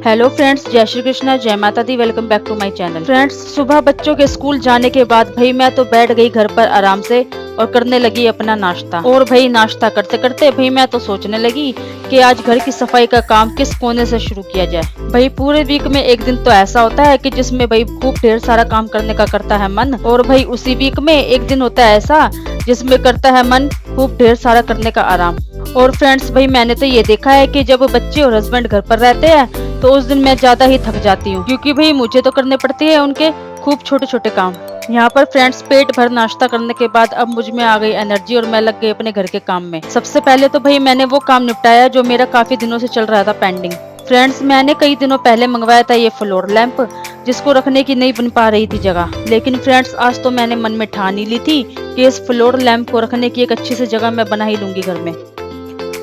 Hello friends, जय श्री कृष्णा, जय माता दी। Welcome back to my channel. Friends, सुबह बच्चों के स्कूल जाने के बाद भाई मैं तो बैठ गई घर पर आराम से और करने लगी अपना नाश्ता। और भाई नाश्ता करते करते भाई मैं तो सोचने लगी कि आज घर की सफाई का काम किस कोने से शुरू किया जाए। भाई पूरे वीक में एक दिन तो ऐसा होता है कि जिसमें भाई खूब ढेर सारा काम करने का करता है मन, और भाई उसी वीक में एक दिन होता है ऐसा जिसमें करता है मन खूब ढेर सारा करने का आराम। और फ्रेंड्स, भाई मैंने तो ये देखा है कि जब बच्चे और हस्बैंड घर पर रहते हैं तो उस दिन मैं ज्यादा ही थक जाती हूँ, क्योंकि भाई मुझे तो करने पड़ते हैं उनके खूब छोटे छोटे काम। यहाँ पर फ्रेंड्स, पेट भर नाश्ता करने के बाद अब मुझ में आ गई एनर्जी और मैं लग गई अपने घर के काम में। सबसे पहले तो भाई मैंने वो काम निपटाया जो मेरा काफी दिनों से चल रहा था पेंडिंग। फ्रेंड्स, मैंने कई दिनों पहले मंगवाया था ये फ्लोर लैंप, जिसको रखने की नहीं बन पा रही थी जगह। लेकिन फ्रेंड्स, आज तो मैंने मन में ठान ही ली थी कि इस फ्लोर लैंप को रखने की एक अच्छी सी जगह मैं बना ही लूंगी घर में।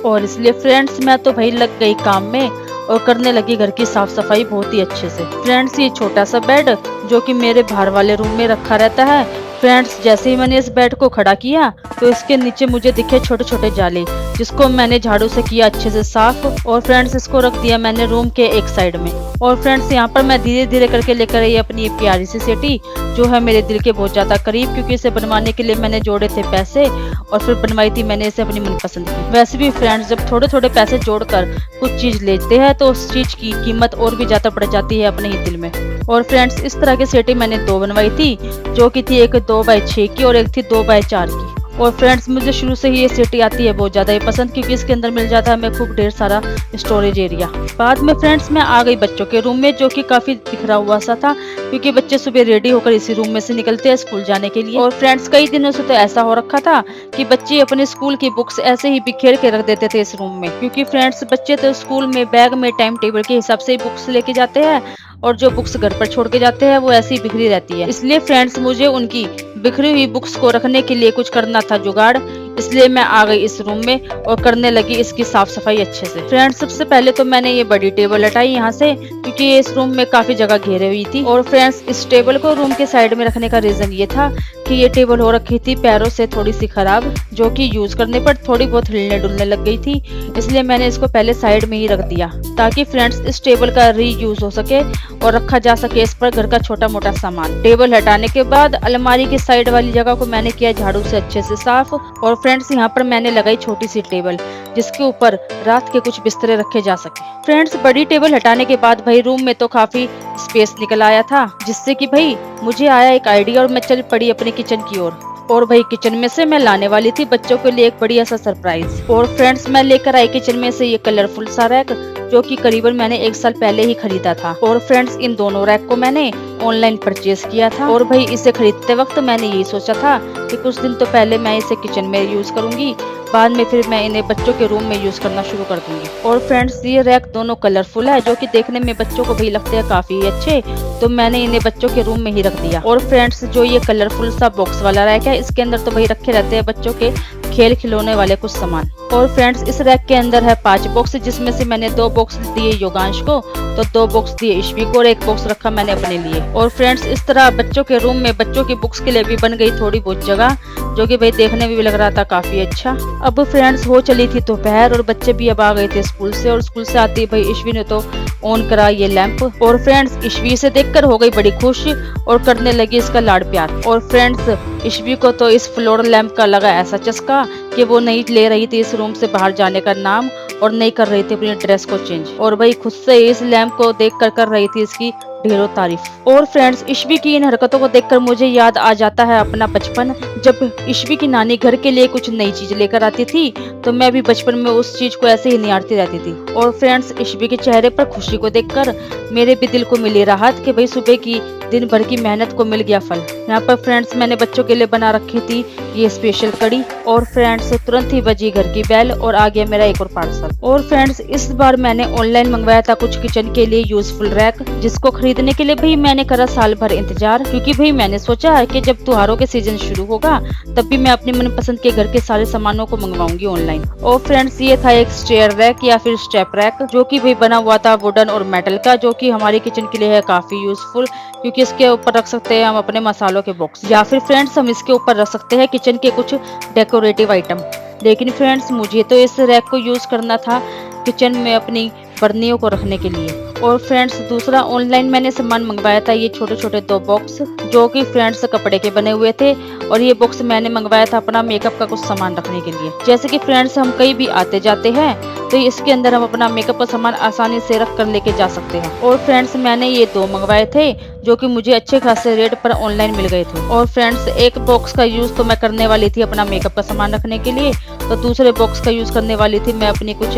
और इसलिए फ्रेंड्स, मैं तो भाई लग गई काम में और करने लगी घर की साफ सफाई बहुत ही अच्छे से। फ्रेंड्स, ये छोटा सा बेड जो कि मेरे बाहर वाले रूम में रखा रहता है, फ्रेंड्स जैसे ही मैंने इस बेड को खड़ा किया तो इसके नीचे मुझे दिखे छोटे छोटे जाले, जिसको मैंने झाड़ू से किया अच्छे से साफ। और फ्रेंड्स, इसको रख दिया मैंने रूम के एक साइड में। और फ्रेंड्स, यहाँ पर मैं धीरे धीरे करके लेकर आई अपनी ये प्यारी सी सेटी, जो है मेरे दिल के बहुत ज्यादा करीब, क्योंकि इसे बनवाने के लिए मैंने जोड़े थे पैसे और फिर बनवाई थी मैंने इसे अपनी मनपसंद की। वैसे भी फ्रेंड्स, जब थोड़े थोड़े पैसे जोड़कर कुछ चीज लेते हैं तो उस चीज की कीमत और भी ज्यादा बढ़ जाती है अपने ही दिल में। और फ्रेंड्स, इस तरह की सेटी मैंने दो बनवाई थी, जो कि थी एक 2x6 की और एक थी 2x4 की। और फ्रेंड्स, मुझे शुरू से ही ये सेटी आती है बहुत ज्यादा ही पसंद, क्योंकि इसके अंदर मिल जाता है हमें खूब ढेर सारा स्टोरेज एरिया। बाद में फ्रेंड्स, मैं आ गई बच्चों के रूम में, जो कि काफी बिखरा हुआ सा था, क्योंकि बच्चे सुबह रेडी होकर इसी रूम में से निकलते हैं स्कूल जाने के लिए। और फ्रेंड्स, कई दिनों से तो ऐसा हो रखा था कि बच्चे अपने स्कूल की बुक्स ऐसे ही बिखेर के रख देते थे इस रूम में, क्योंकि फ्रेंड्स बच्चे तो स्कूल में बैग में टाइम टेबल के हिसाब से ही बुक्स लेके जाते हैं, और जो बुक्स घर पर छोड़ के जाते हैं वो ऐसी बिखरी रहती है। इसलिए फ्रेंड्स, मुझे उनकी बिखरी हुई बुक्स को रखने के लिए कुछ करना था जुगाड़। इसलिए मैं आ गई इस रूम में और करने लगी इसकी साफ सफाई अच्छे से। फ्रेंड्स, सबसे पहले तो मैंने ये बड़ी टेबल हटाई यहाँ से, क्योंकि ये इस रूम में काफी जगह घेरे हुई थी। और फ्रेंड्स, इस टेबल को रूम के साइड में रखने का रीजन ये था कि ये टेबल हो रखी थी पैरों से थोड़ी सी खराब, जो कि यूज करने पर थोड़ी बहुत हिलने डुलने लग गई थी। इसलिए मैंने इसको पहले साइड में ही रख दिया, ताकि फ्रेंड्स इस टेबल का रीयूज हो सके और रखा जा सके इस पर घर का छोटा मोटा सामान। टेबल हटाने के बाद अलमारी की साइड वाली जगह को मैंने किया झाड़ू से अच्छे से साफ। और फ्रेंड्स, यहाँ पर मैंने लगाई छोटी सी टेबल, जिसके ऊपर रात के कुछ बिस्तरे रखे जा सके। फ्रेंड्स, बड़ी टेबल हटाने के बाद भाई रूम में तो काफी स्पेस निकल आया था, जिससे कि भाई मुझे आया एक आइडिया और मैं चल पड़ी अपने किचन की ओर। और भाई किचन में से मैं लाने वाली थी बच्चों के लिए एक बढ़िया सा सरप्राइज। और फ्रेंड्स, मैं लेकर आई किचन में से ये कलरफुल सा रैक, जो कि करीबन मैंने 1 साल पहले ही खरीदा था। और फ्रेंड्स, इन दोनों रैक को मैंने ऑनलाइन परचेज किया था। और भाई इसे खरीदते वक्त मैंने यही सोचा था कि कुछ दिन तो पहले मैं इसे किचन में यूज करूंगी, बाद में फिर मैं इन्हें बच्चों के रूम में यूज करना शुरू कर दूंगी। और फ्रेंड्स, ये रैक दोनों कलरफुल है, जो कि देखने में बच्चों को भी लगते हैं काफी अच्छे, तो मैंने इन्हें बच्चों के रूम में ही रख दिया। और फ्रेंड्स, जो ये कलरफुल सा बॉक्स वाला रैक है, इसके अंदर तो भाई रखे रहते हैं बच्चों के खेल खिलौने वाले कुछ सामान। और फ्रेंड्स, इस रैक के अंदर है 5 बॉक्स, जिसमें से मैंने 2 बॉक्स दिए योगांश को, तो 2 बॉक्स दिए ईश्वी को, और 1 बॉक्स रखा मैंने अपने लिए। और फ्रेंड्स, इस तरह बच्चों के रूम में बच्चों की बुक्स के लिए भी बन गई थोड़ी बहुत जगह, जो कि भाई देखने में भी लग रहा था काफी अच्छा। अब फ्रेंड्स, हो चली थी दोपहर और बच्चे भी अब आ गए थे स्कूल से। और स्कूल से आते ही भाई ईश्वी ने तो ऑन करा ये लैंप। और फ्रेंड्स, ईश्वी से देखकर हो गई बड़ी खुश और करने लगी इसका लाड़ प्यार। और फ्रेंड्स, ईश्वी को तो इस फ्लोर लैंप का लगा ऐसा चस्का कि वो नहीं ले रही थी इस रूम से बाहर जाने का नाम, और नहीं कर रही थी अपनी ड्रेस को चेंज। और भाई खुद से इस लैंप को देख कर रही थी इसकी ढेरों तारीफ। और फ्रेंड्स, ईश्वी की इन हरकतों को देखकर मुझे याद आ जाता है अपना बचपन, जब ईश्वी की नानी घर के लिए कुछ नई चीज लेकर आती थी, तो मैं भी बचपन में उस चीज को ऐसे ही निहारती रहती थी। और फ्रेंड्स, ईश्वी के चेहरे पर खुशी को देखकर मेरे भी दिल को मिली राहत कि भाई सुबह की दिन भर की मेहनत को मिल गया फल। यहाँ पर फ्रेंड्स, मैंने बच्चों के लिए बना रखी थी ये स्पेशल कड़ी। और फ्रेंड्स, तुरंत ही बजी घर की बेल और आ गया मेरा एक और पार्सल। और फ्रेंड्स, इस बार मैंने ऑनलाइन मंगवाया था कुछ किचन के लिए यूजफुल रैक, जिसको खरीदने के लिए भाई मैंने करा साल भर इंतजार, क्योंकि भाई मैंने सोचा है कि जब त्योहारों के सीजन शुरू होगा तब भी मैं अपनी मनपसंद के घर के सारे सामानों को मंगवाऊंगी ऑनलाइन। और फ्रेंड्स, ये था एक स्टेयर रैक या फिर स्टेप रैक, जो कि भाई बना हुआ था वुडन और मेटल का, जो कि हमारी किचन के लिए है काफी यूजफुल, क्योंकि इसके ऊपर रख सकते हैं हम अपने मसालों के बॉक्स, या फिर फ्रेंड्स हम इसके ऊपर रख सकते हैं किचन के कुछ डेकोरेटिव आइटम। लेकिन फ्रेंड्स, मुझे तो इस रैक को यूज करना था किचन में अपनी बर्नियों को रखने के लिए। और फ्रेंड्स दूसरा ऑनलाइन मैंने सामान मंगवाया था, ये छोटे छोटे 2 बॉक्स जो कि फ्रेंड्स कपड़े के बने हुए थे। और ये बॉक्स मैंने मंगवाया था अपना मेकअप का कुछ सामान रखने के लिए। जैसे कि फ्रेंड्स हम कहीं भी आते जाते हैं तो इसके अंदर हम अपना मेकअप का सामान आसानी से रख कर लेके जा सकते हैं। और फ्रेंड्स मैंने ये 2 मंगवाए थे जो कि मुझे अच्छे खासे रेट पर ऑनलाइन मिल गए थे। और फ्रेंड्स एक बॉक्स का यूज तो मैं करने वाली थी अपना मेकअप का सामान रखने के लिए, तो दूसरे बॉक्स का यूज करने वाली थी मैं अपनी कुछ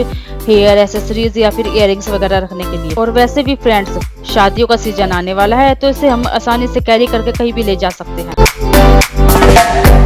हेयर एक्सेसरीज या फिर इयररिंग्स वगैरह रखने के लिए। और वैसे भी फ्रेंड्स शादियों का सीजन आने वाला है तो इसे हम आसानी से कैरी करके कहीं भी ले जा सकते हैं।